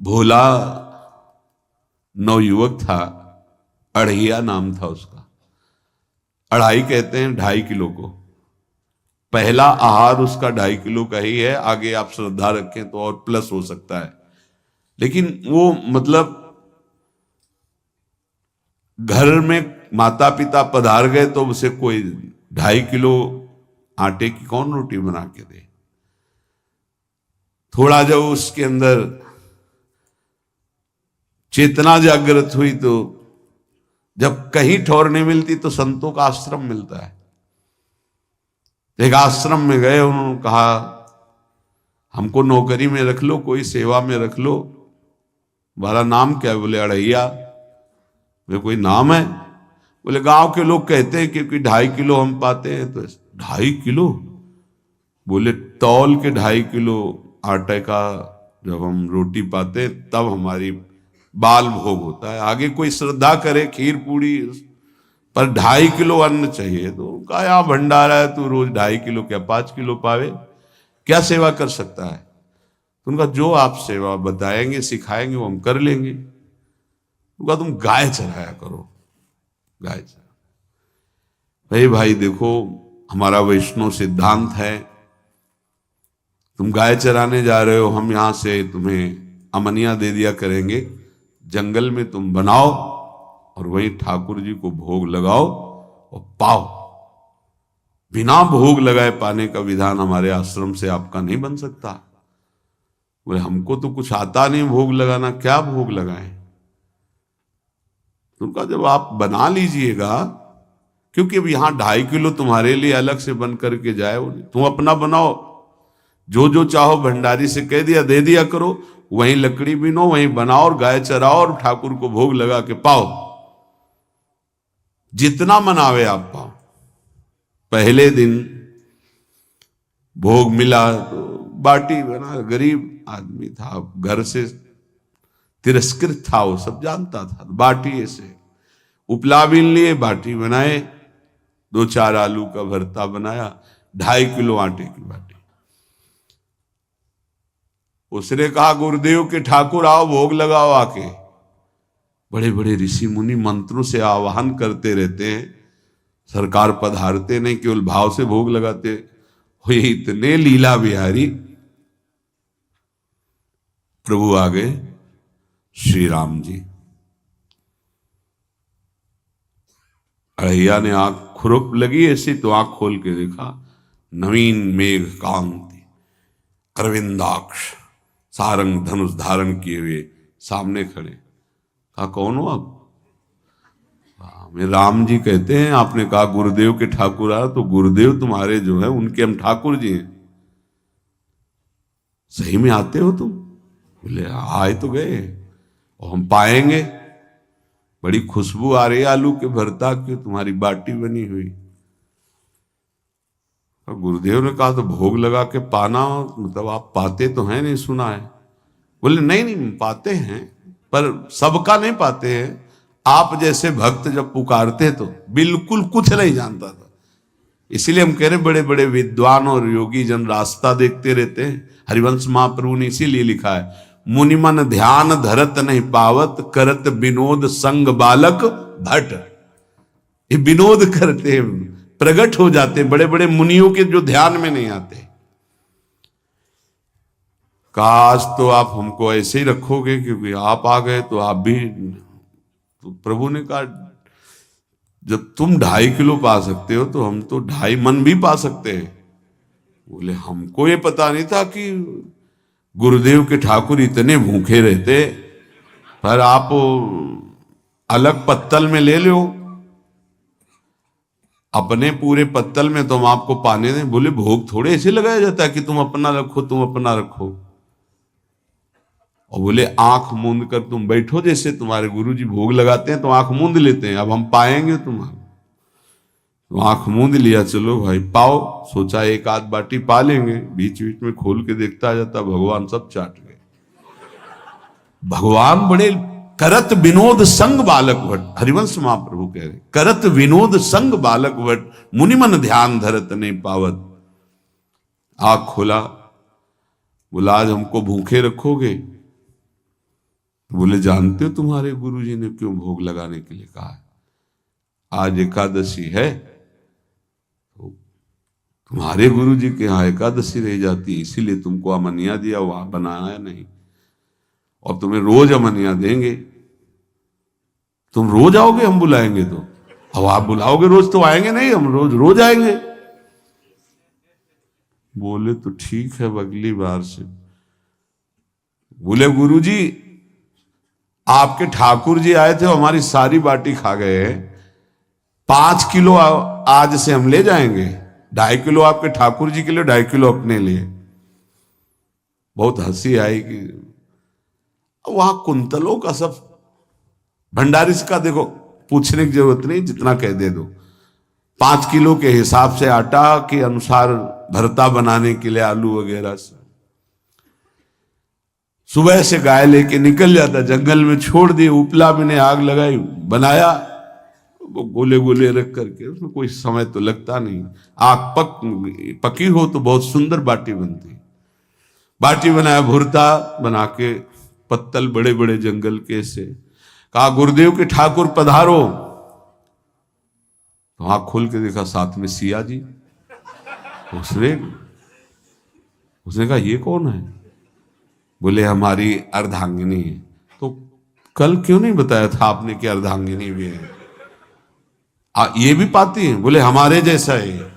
भोला नवयुवक था, अढ़ैया नाम था उसका। अढ़ाई कहते हैं 2.5 किलो को। पहला आहार उसका 2.5 किलो का ही है, आगे आप श्रद्धा रखें तो और प्लस हो सकता है। लेकिन वो मतलब घर में माता पिता पधार गए तो उसे कोई 2.5 किलो आटे की कौन रोटी बना के दे। थोड़ा जब उसके अंदर चेतना जागृत हुई तो जब कहीं ठौर नहीं मिलती तो संतों का आश्रम मिलता है। एक आश्रम में गए, उन्होंने कहा हमको नौकरी में रख लो, कोई सेवा में रख लो, तुम्हारा नाम क्या है? बोले अढ़ैया। बोले कोई नाम है? बोले गांव के लोग कहते हैं क्योंकि 2.5 किलो हम पाते हैं। तो 2.5 किलो? बोले तौल के 2.5 किलो आटे का जब हम रोटी पाते तब हमारी बाल भोग होता है। आगे कोई श्रद्धा करे खीर पूड़ी, पर 2.5 किलो अन्न चाहिए। तो कहा यहाँ भंडारा है, तू रोज 2.5 किलो क्या 5 किलो पावे, क्या सेवा कर सकता है? तो उनका जो आप सेवा बताएंगे सिखाएंगे वो हम कर लेंगे। उनका तुम गाय चराया करो, गाय चरा। भाई देखो, हमारा वैष्णव सिद्धांत है, तुम गाय चराने जा रहे हो, हम यहां से तुम्हें अमनिया दे दिया करेंगे, जंगल में तुम बनाओ और वहीं ठाकुर जी को भोग लगाओ और पाओ। बिना भोग लगाए पाने का विधान हमारे आश्रम से आपका नहीं बन सकता। बोले हमको तो कुछ आता नहीं भोग लगाना, क्या भोग लगाएं? उनका जब आप बना लीजिएगा, क्योंकि अब यहां 2.5 किलो तुम्हारे लिए अलग से बन करके जाए, तुम अपना बनाओ, जो जो चाहो भंडारी से कह दिया दे दिया करो, वहीं लकड़ी बीनो, वहीं बनाओ और गाय चराओ और ठाकुर को भोग लगा के पाओ। जितना मनावे आप पाओ। पहले दिन भोग मिला तो बाटी बना, गरीब आदमी था, घर से तिरस्कृत था, वो सब जानता था। बाटी ऐसे उपला बीन लिए, बाटी बनाए, 2-4 आलू का भरता बनाया, 2.5 किलो आटे की बाटी। उसने कहा गुरुदेव के ठाकुर आओ भोग लगाओ आके। बड़े बड़े ऋषि मुनि मंत्रों से आवाहन करते रहते हैं, सरकार पधारते नहीं, केवल भाव से भोग लगाते हुए इतने लीला बिहारी प्रभु आ गए श्री राम जी। अढ़ैया ने आंख खुरप लगी ऐसी तो आंख खोल के देखा, नवीन मेघ कांति, अरविंदाक्ष, सारंग धनुष धारण किए हुए सामने खड़े। कहा कौन हो आप? मैं राम जी कहते हैं। आपने कहा गुरुदेव के ठाकुर आ, तो गुरुदेव तुम्हारे जो है उनके हम ठाकुर जी हैं। सही में आते हो तुम? बोले आए तो गए और हम पाएंगे। बड़ी खुशबू आ रही है आलू के भरता की, तुम्हारी बाटी बनी हुई। और गुरुदेव ने कहा तो भोग लगा के पाना, मतलब आप पाते तो हैं? नहीं सुना है। बोले नहीं पाते हैं, पर सबका नहीं पाते हैं। आप जैसे भक्त जब पुकारते तो बिल्कुल कुछ नहीं जानता था। इसीलिए हम कह रहे बड़े बड़े विद्वान और योगी जन रास्ता देखते रहते हैं। हरिवंश महाप्रभु ने इसीलिए लिखा है, मुनिमन ध्यान धरत नहीं पावत, करत विनोद संग बालक भट। ये विनोद करते हैं, प्रकट हो जाते बड़े बड़े मुनियों के जो ध्यान में नहीं आते। काश तो आप हमको ऐसे ही रखोगे, क्योंकि आप आ गए तो आप भी। तो प्रभु ने कहा जब तुम 2.5 किलो पा सकते हो तो हम तो 2.5 मन भी पा सकते हैं। बोले हमको ये पता नहीं था कि गुरुदेव के ठाकुर इतने भूखे रहते, पर आप अलग पत्तल में ले लो, अपने पूरे पत्तल में तुम आपको पाने दें। बोले भोग थोड़े ऐसे लगाया जाता है कि तुम अपना रखो, तुम अपना रखो। और बोले आंख मूंद कर तुम बैठो, जैसे तुम्हारे गुरुजी भोग लगाते हैं तो आंख मूंद लेते हैं, अब हम पाएंगे तुम्हारा। तो आंख मूंद लिया, चलो भाई पाओ। सोचा एक आध बाटी पा लेंगे, बीच बीच में खोल के देखता जाता, भगवान सब चाट गए। भगवान बड़े करत विनोद संग बालक भट, हरिवंश महाप्रभु कह रहे, करत विनोद संग बालक भट, मुनिमन ध्यान धरत नहीं पावत। आंख खोला, बोला आज हमको भूखे रखोगे? बोले जानते हो तुम्हारे गुरुजी ने क्यों भोग लगाने के लिए कहा है? आज एकादशी है, तो तुम्हारे गुरुजी के यहाँ एकादशी रह जाती है, इसीलिए तुमको अमनिया दिया, वहां बनाया नहीं, और तुम्हें रोज अमनिया देंगे। तुम रोज आओगे हम बुलाएंगे तो? अब आप बुलाओगे रोज तो आएंगे नहीं, हम रोज रोज आएंगे। बोले तो ठीक है, अगली बार से। बोले गुरुजी आपके ठाकुर जी आए थे, हमारी सारी बाटी खा गए, 5 किलो आज से हम ले जाएंगे, 2.5 किलो आपके ठाकुर जी के लिए, 2.5 किलो अपने लिए। बहुत हंसी आई कि वहां कुंतलों का सब भंडारी का देखो, पूछने की जरूरत नहीं, जितना कह दे दो। 5 किलो के हिसाब से आटा के अनुसार भरता बनाने के लिए आलू वगैरह से सुबह से गाय लेके निकल जाता, जंगल में छोड़ दिए, उपला में ने आग लगाई, बनाया, वो गोले गोले रख करके, उसमें कोई समय तो लगता नहीं। आग पकी हो तो बहुत सुंदर बाटी बनती। बाटी बनाया, भुरता बना के, पत्तल बड़े बड़े जंगल के से, कहा गुरुदेव के ठाकुर पधारो। तो आंख खोल के देखा साथ में सिया जी। उसने कहा ये कौन है? बोले हमारी अर्धांगिनी है। तो कल क्यों नहीं बताया था आपने कि अर्धांगिनी भी है? ये भी पाती है? बोले हमारे जैसा है।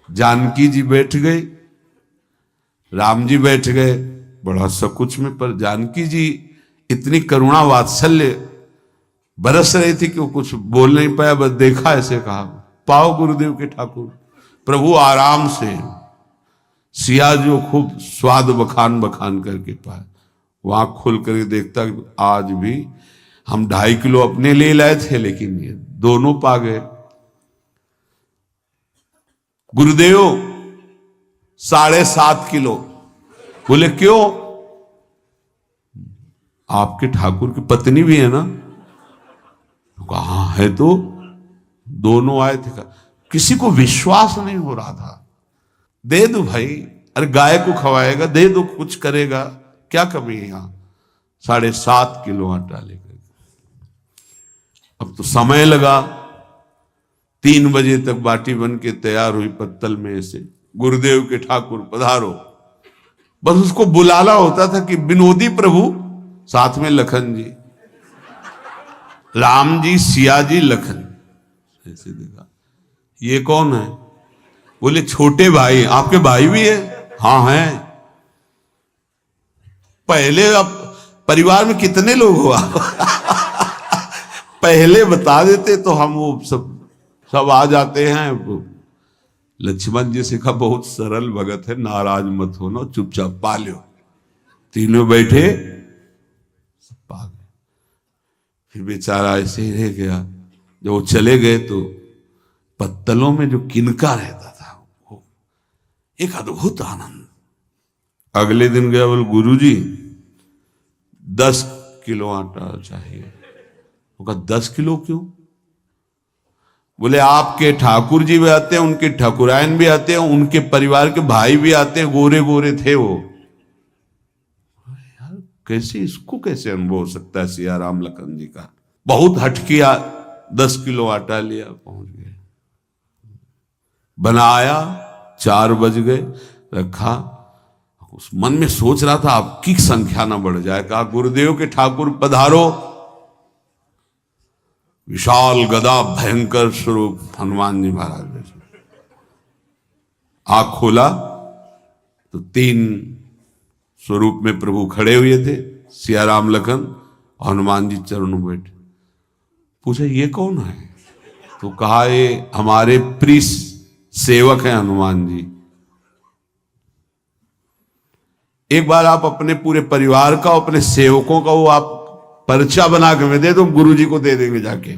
जानकी जी बैठ गई, राम जी बैठ गए, बड़ा सकुच में, पर जानकी जी इतनी करुणा वात्सल्य बरस रही थी कि वो कुछ बोल नहीं पाया, बस देखा, ऐसे कहा पाओ गुरुदेव के ठाकुर। प्रभु आराम से, सिया जो खूब स्वाद बखान बखान करके पाए, वहां खोल करके देखता आज भी हम 2.5 किलो अपने ले लाए थे, लेकिन ये दोनों पा गए। गुरुदेव 7.5 किलो। बोले क्यों? आपके ठाकुर की पत्नी भी है ना? कहा है, तो दोनों आए थे। किसी को विश्वास नहीं हो रहा था। दे दो भाई, अरे गाय को खवाएगा, दे दो, कुछ करेगा, क्या कमी है यहां? 7.5 किलो आटा लेकर। अब तो समय लगा, 3 बजे तक बाटी बन के तैयार हुई पत्तल में से। गुरुदेव के ठाकुर पधारो, बस उसको बुलाना होता था कि विनोदी प्रभु, साथ में लखन जी, राम जी, सिया जी, लखन। ऐसे देखा, ये कौन है? बोले छोटे भाई। आपके भाई भी है? हाँ है। पहले अब परिवार में कितने लोग हो आप? पहले बता देते तो हम वो सब आ जाते हैं। लक्ष्मण जी से कहा बहुत सरल भगत है, नाराज मत होना, चुपचाप पा लो। तीनों बैठे, सब पा गए। फिर बेचारा ऐसे ही रह गया। जब वो चले गए तो पत्तलों में जो किनका रहता था, वो एक अद्भुत आनंद। अगले दिन गया, बोले गुरुजी 10 किलो आटा चाहिए। वो कहा 10 किलो क्यों? बोले आपके ठाकुर जी भी आते हैं, उनके ठाकुरायन भी आते हैं, उनके परिवार के भाई भी आते हैं, गोरे गोरे थे वो। यार कैसे, इसको कैसे अनुभव हो सकता है? सिया राम लखन जी का बहुत हट किया। 10 किलो आटा लिया, पहुंच गए, बनाया, 4 बज गए, रखा। उस मन में सोच रहा था आपकी संख्या ना बढ़ जाए। कहा गुरुदेव के ठाकुर पधारो। विशाल गदा, भयंकर स्वरूप हनुमान जी महाराज। आंख खोला तो 3 स्वरूप में प्रभु खड़े हुए थे, सिया राम लखन, हनुमान जी चरणों बैठे। पूछा ये कौन है? तो कहा ये हमारे प्रिय सेवक हैं हनुमान जी। एक बार आप अपने पूरे परिवार का, अपने सेवकों का वो आप पर्चा बना के मैं दे दो, गुरु जी को दे देंगे जाके।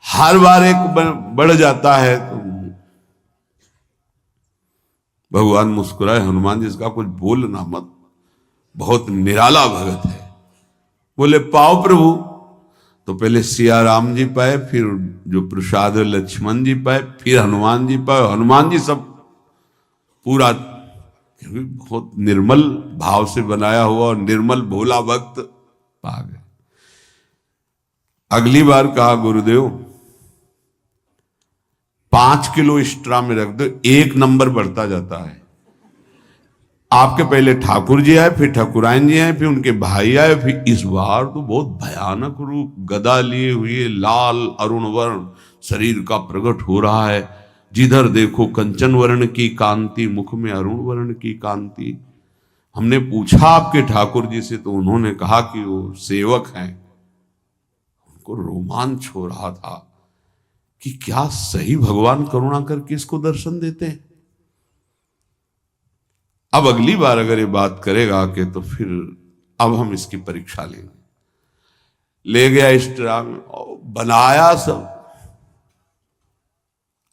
हर बार एक बढ़ जाता है तो भगवान मुस्कुराए, हनुमान जी इसका कुछ बोलना मत, बहुत निराला भगत है। बोले पाओ प्रभु। तो पहले सिया राम जी पाए, फिर जो प्रसाद लक्ष्मण जी पाए, फिर हनुमान जी पाए। हनुमान जी सब पूरा क्योंकि बहुत निर्मल भाव से बनाया हुआ और निर्मल भोला भक्त पा गए। अगली बार कहा गुरुदेव 5 किलो एक्स्ट्रा में रख दो, 1 नंबर बढ़ता जाता है। आपके पहले ठाकुर जी आए, फिर ठाकुरायन जी आए, फिर उनके भाई आए, फिर इस बार तो बहुत भयानक रूप, गदा लिए हुए, लाल अरुण वर्ण शरीर का प्रकट हो रहा है। जिधर देखो कंचन वर्ण की कांति, मुख में अरुण वर्ण की कांति। हमने पूछा आपके ठाकुर जी से, तो उन्होंने कहा कि वो सेवक हैं। उनको रोमांच हो रहा था कि क्या सही भगवान करुणा करके इसको दर्शन देते हैं। अब अगली बार अगर ये बात करेगा कि तो फिर अब हम इसकी परीक्षा लेंगे। ले गया एक्स्ट्रा में, बनाया सब।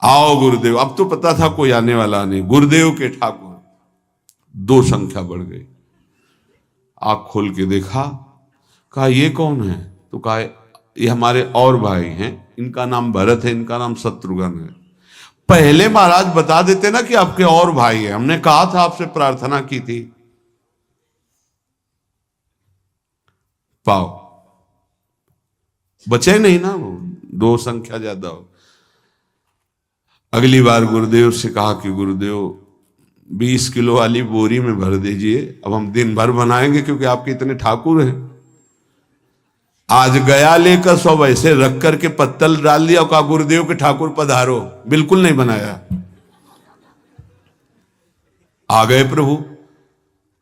आओ गुरुदेव, अब तो पता था कोई आने वाला नहीं। गुरुदेव के ठाकुर 2 संख्या बढ़ गई। आंख खोल के देखा, कहा ये कौन है? तो कहा ये हमारे और भाई हैं, इनका नाम भरत है, इनका नाम शत्रुघ्न है। पहले महाराज बता देते ना कि आपके और भाई हैं, हमने कहा था, आपसे प्रार्थना की थी। पाओ बचे नहीं ना, वो 2 संख्या ज्यादा हो। अगली बार गुरुदेव से कहा कि गुरुदेव 20 किलो वाली बोरी में भर दीजिए, अब हम दिन भर बनाएंगे क्योंकि आपके इतने ठाकुर हैं। आज गया लेकर सब ऐसे रख करके पत्तल डाल दिया, कहा गुरुदेव के ठाकुर पधारो। बिल्कुल नहीं बनाया। आ गए प्रभु,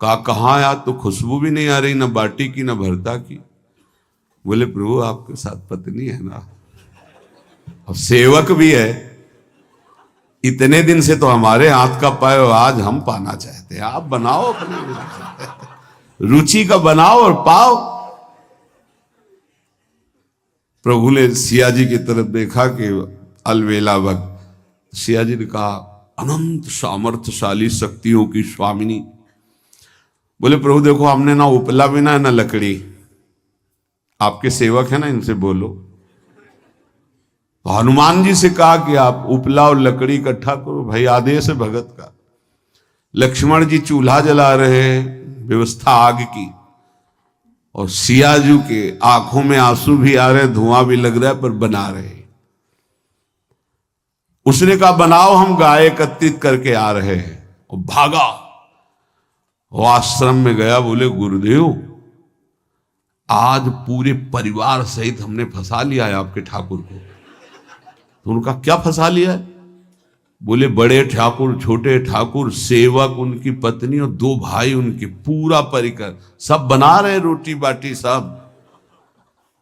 कहा कहां यार, तो खुशबू भी नहीं आ रही, ना बाटी की ना भरता की। बोले प्रभु आपके साथ पत्नी है ना, और सेवक भी है, इतने दिन से तो हमारे हाथ का पाए, आज हम पाना चाहते हैं, आप बनाओ अपने रुचि का बनाओ और पाओ। प्रभु ने सिया जी की तरफ देखा कि अलवेला वक्त। सिया जी ने कहा अनंत सामर्थ्यशाली शक्तियों की स्वामिनी। बोले प्रभु देखो, हमने ना उपला बिना ना लकड़ी, आपके सेवक है ना, इनसे बोलो। तो हनुमान जी से कहा कि आप उपला और लकड़ी इकट्ठा करो, भाई आदेश है भगत का। लक्ष्मण जी चूल्हा जला रहे हैं, व्यवस्था आग की, और सियाजू के आंखों में आंसू भी आ रहे, धुआं भी लग रहा है, पर बना रहे। उसने कहा बनाओ, हम गाय एकत्रित करके आ रहे हैं। और भागा, वो आश्रम में गया। बोले गुरुदेव आज पूरे परिवार सहित हमने फंसा लिया है आपके ठाकुर को। तो उनका क्या फंसा लिया है? बोले बड़े ठाकुर, छोटे ठाकुर, सेवक, उनकी पत्नी और 2 भाई उनके, पूरा परिकर, सब बना रहे रोटी बाटी सब।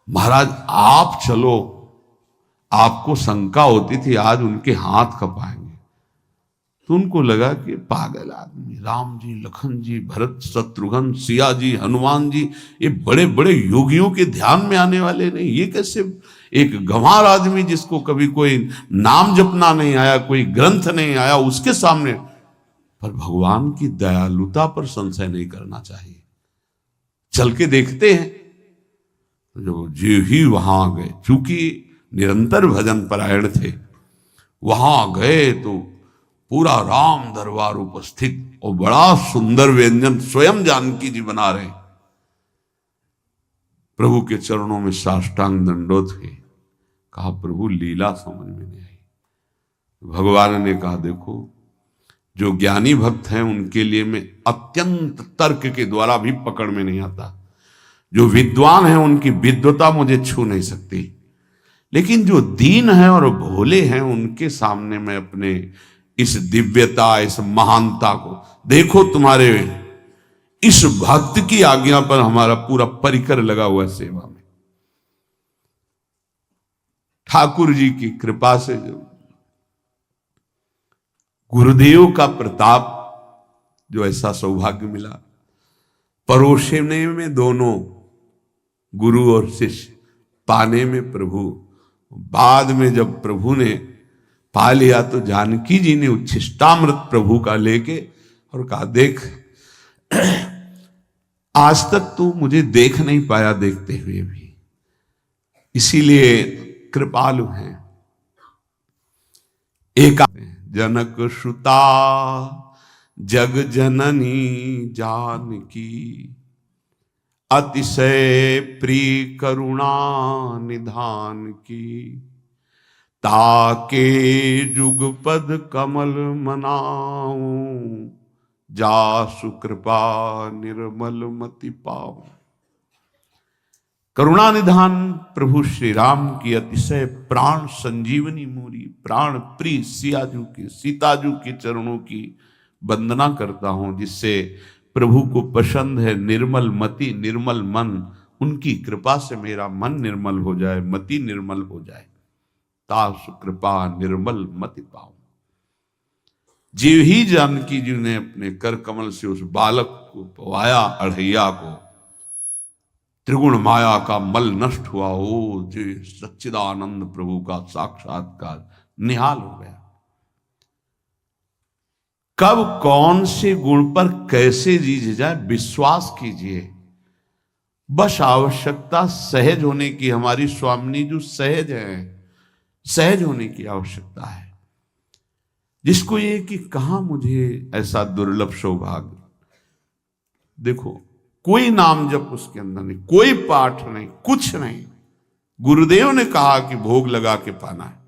महाराज आप चलो, आपको शंका होती थी आज उनके हाथ कपाएंगे। तो उनको लगा कि पागल आदमी, राम जी, लखन जी, भरत, शत्रुघ्न, सिया जी, हनुमान जी, ये बड़े बड़े योगियों के ध्यान में आने वाले नहीं, ये कैसे एक गंवार आदमी जिसको कभी कोई नाम जपना नहीं आया, कोई ग्रंथ नहीं आया, उसके सामने। पर भगवान की दयालुता पर संशय नहीं करना चाहिए। चल के देखते हैं। जो जी ही वहां गए, चूंकि निरंतर भजन परायण थे, वहां गए तो पूरा राम दरबार उपस्थित, और बड़ा सुंदर व्यंजन स्वयं जानकी जी बना रहे। प्रभु के चरणों में साष्टांग दंडोत हुए। कहा प्रभु लीला समझ में नहीं आई। भगवान ने कहा देखो, जो ज्ञानी भक्त हैं उनके लिए मैं अत्यंत तर्क के द्वारा भी पकड़ में नहीं आता। जो विद्वान हैं उनकी विद्वता मुझे छू नहीं सकती, लेकिन जो दीन हैं और भोले हैं उनके सामने मैं अपने इस दिव्यता, इस महानता को देखो। तुम्हारे इस भक्त की आज्ञा पर हमारा पूरा परिकर लगा हुआ है सेवा में। ठाकुर जी की कृपा से जो गुरुदेव का प्रताप, जो ऐसा सौभाग्य मिला, परोसने में दोनों गुरु और शिष्य, पाने में प्रभु। बाद में जब प्रभु ने पा लिया तो जानकी जी ने उच्छिष्टामृत प्रभु का लेके और कहा देख, आज तक तू मुझे देख नहीं पाया देखते हुए भी, इसीलिए कृपालु हैं। एक जनक श्रुता जग जननी जानकी अतिशय प्रिय करुणा निधान की। ताके जुगपद कमल मनाऊं जासु कृपा निर्मल मति पाऊं। करुणा निधान प्रभु श्री राम की अतिशय प्राण संजीवनी मूरी प्राण प्रिय सियाजू की सीताजू के चरणों की वंदना करता हूं, जिससे प्रभु को पसंद है निर्मल मति निर्मल मन। उनकी कृपा से मेरा मन निर्मल हो जाए, मति निर्मल हो जाए। तासु कृपा निर्मल मति पाऊं। जीव ही जानकी जी ने अपने कर कमल से उस बालक को पवाया, अढ़ैया को। त्रिगुण माया का मल नष्ट हुआ, हो जी सच्चिदानंद प्रभु का साक्षात्कार निहाल हो गया। कब कौन से गुण पर कैसे जी जाए विश्वास कीजिए। बस आवश्यकता सहज होने की। हमारी स्वामिनी जो सहज है, सहज होने की आवश्यकता है। जिसको ये कि कहां मुझे ऐसा दुर्लभ सौभाग्य। देखो कोई नाम जप उसके अंदर नहीं, कोई पाठ नहीं, कुछ नहीं। गुरुदेव ने कहा कि भोग लगा के पाना है।